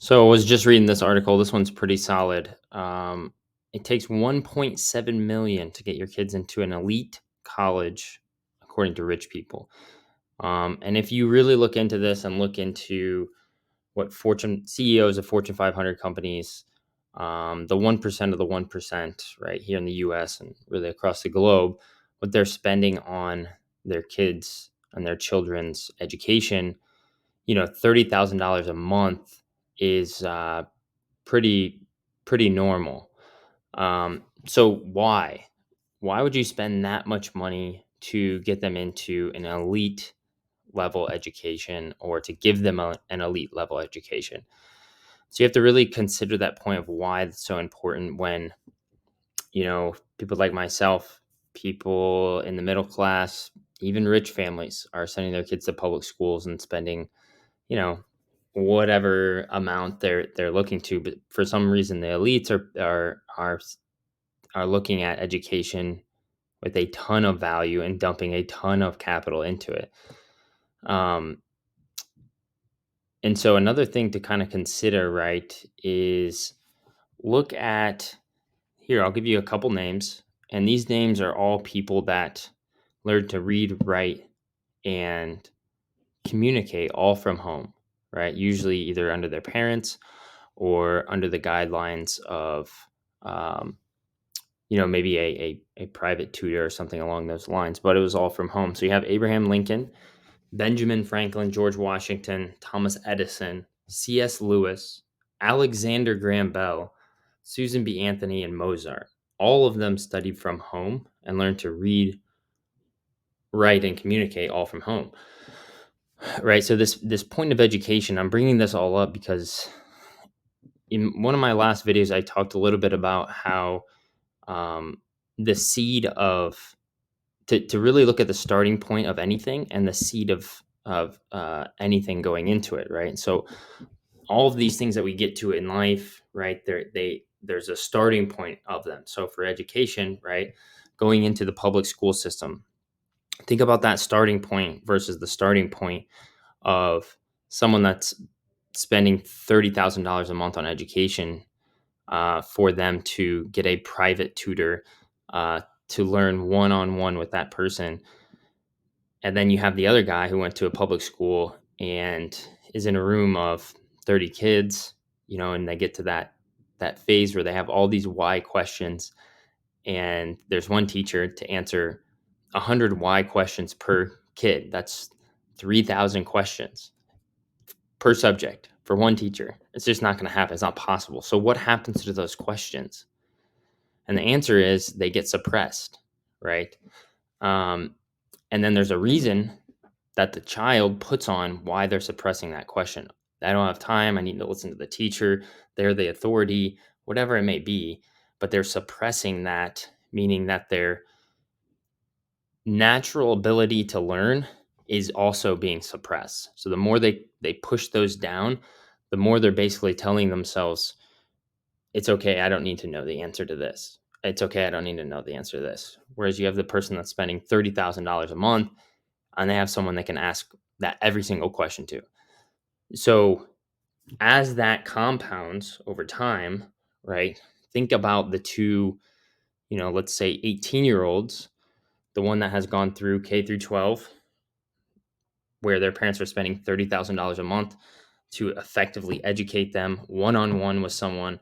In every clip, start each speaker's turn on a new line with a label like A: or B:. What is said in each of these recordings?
A: So I was just reading this article. This one's pretty solid. It takes 1.7 million to get your kids into an elite college, according to rich people. And if you really look into this and look into what Fortune CEOs of Fortune 500 companies, the 1% of the 1%, right here in the U.S. and really across the globe, what they're spending on their kids and their children's education, $30,000 a month is pretty pretty normal. So why would you spend that much money to get them into an elite level education or to give them an elite level education? So you have to really consider that point of why it's so important when people like myself, people in the middle class, even rich families are sending their kids to public schools and spending you know, whatever amount they're looking to, but for some reason the elites are looking at education with a ton of value and dumping a ton of capital into it. Um, and so another thing to kind of consider, right, is look at here. I'll give you a couple names, and these names are all people that learned to read, write, and communicate all from home, right? Usually either under their parents or under the guidelines of um, maybe a private tutor or something along those lines, but it was all from home. So you have Abraham Lincoln, Benjamin Franklin, George Washington, Thomas Edison, C.S. Lewis, Alexander Graham Bell, Susan B. Anthony, and Mozart. All of them studied from home and learned to read, write, and communicate all from home. Right. So this point of education, I'm bringing this all up because in one of my last videos, I talked a little bit about how um, the seed of to really look at the starting point of anything and the seed of anything going into it, right? So all of these things that we get to in life, right? There's a starting point of them. So for education, right, going into the public school system, think about that starting point versus the starting point of someone that's spending $30,000 a month on education for them to get a private tutor to learn one on one with that person. And then you have the other guy who went to a public school and is in a room of 30 kids, and they get to that phase where they have all these why questions, and there's one teacher to answer 100 why questions per kid. That's 3,000 questions per subject for one teacher. It's just not going to happen. It's not possible. So what happens to those questions? And the answer is they get suppressed, right? Um, and then there's a reason that the child puts on why they're suppressing that question. I don't have time. I need to listen to the teacher. They're the authority, whatever it may be. But they're suppressing that, meaning that their natural ability to learn is also being suppressed. So the more they push those down, the more they're basically telling themselves, it's okay, I don't need to know the answer to this. It's okay, I don't need to know the answer to this. Whereas you have the person that's spending $30,000 a month and they have someone they can ask that every single question to. So as that compounds over time, right? Think about the two, let's say 18-year-olds, the one that has gone through K through 12, where their parents are spending $30,000 a month to effectively educate them one on one with someone,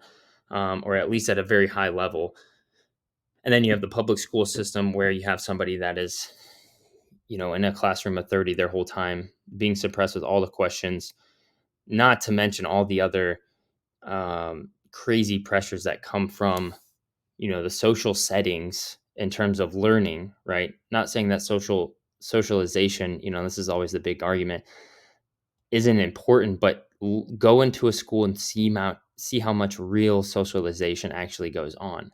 A: or at least at a very high level. And then you have the public school system where you have somebody that is, in a classroom of 30 their whole time, being suppressed with all the questions, not to mention all the other crazy pressures that come from, the social settings in terms of learning, right? Not saying that socialization, this is always the big argument, isn't important, but go into a school and see how much real socialization actually goes on.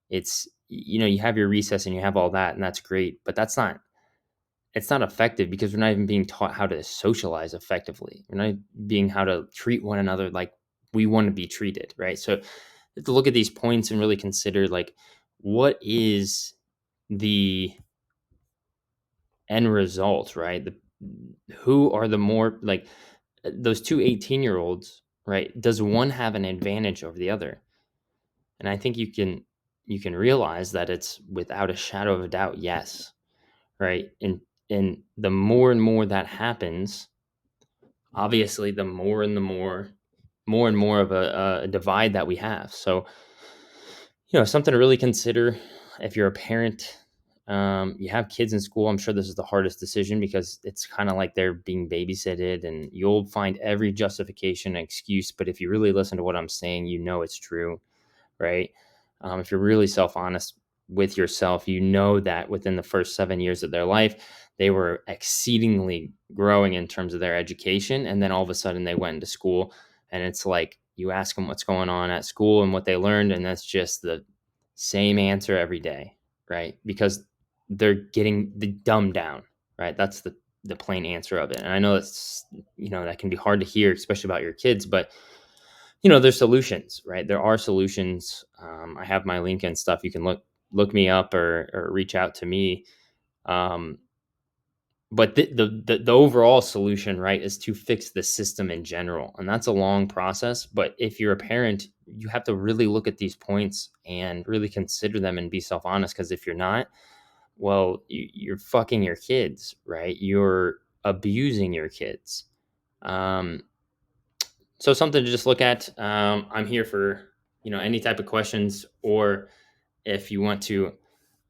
A: It's you have your recess and you have all that, and that's great, but it's not effective because we're not even being taught how to socialize effectively. We're not being how to treat one another like we want to be treated, right? So you have to look at these points and really consider, like, what is the end result, right? Who are the more, like, those two 18-year-olds right? Does one have an advantage over the other? And I think you can realize that it's without a shadow of a doubt, yes, right? And the more and more that happens, obviously, the more and the more and more of a divide that we have. So, something to really consider if you're a parent. You have kids in school. I'm sure this is the hardest decision because it's kind of like they're being babysitted, and you'll find every justification and excuse. But if you really listen to what I'm saying, it's true, right? If you're really self honest with yourself, you know that within the first 7 years of their life, they were exceedingly growing in terms of their education. And then all of a sudden they went into school, and it's like you ask them what's going on at school and what they learned. And that's just the same answer every day, right? Because they're getting the dumbed down, right? That's the plain answer of it. And I know that can be hard to hear, especially about your kids, but there's solutions, right? There are solutions. I have my link and stuff. You can look me up or reach out to me. Um, but the overall solution, right, is to fix the system in general, and that's a long process. But if you're a parent, you have to really look at these points and really consider them and be self honest. Because if you're not, well, you're fucking your kids, right? You're abusing your kids. Um, so something to just look at. I'm here for any type of questions, or if you want to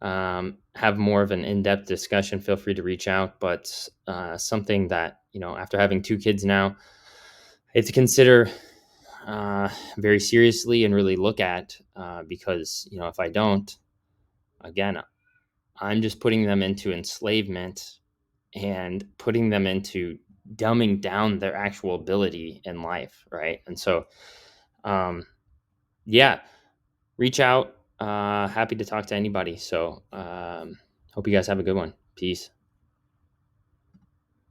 A: have more of an in-depth discussion, feel free to reach out. But something that after having two kids now, I have to consider very seriously and really look at because if I don't, again, I'm just putting them into enslavement and putting them into dumbing down their actual ability in life, right? And so um, yeah, reach out. Happy to talk to anybody. So hope you guys have a good one. Peace.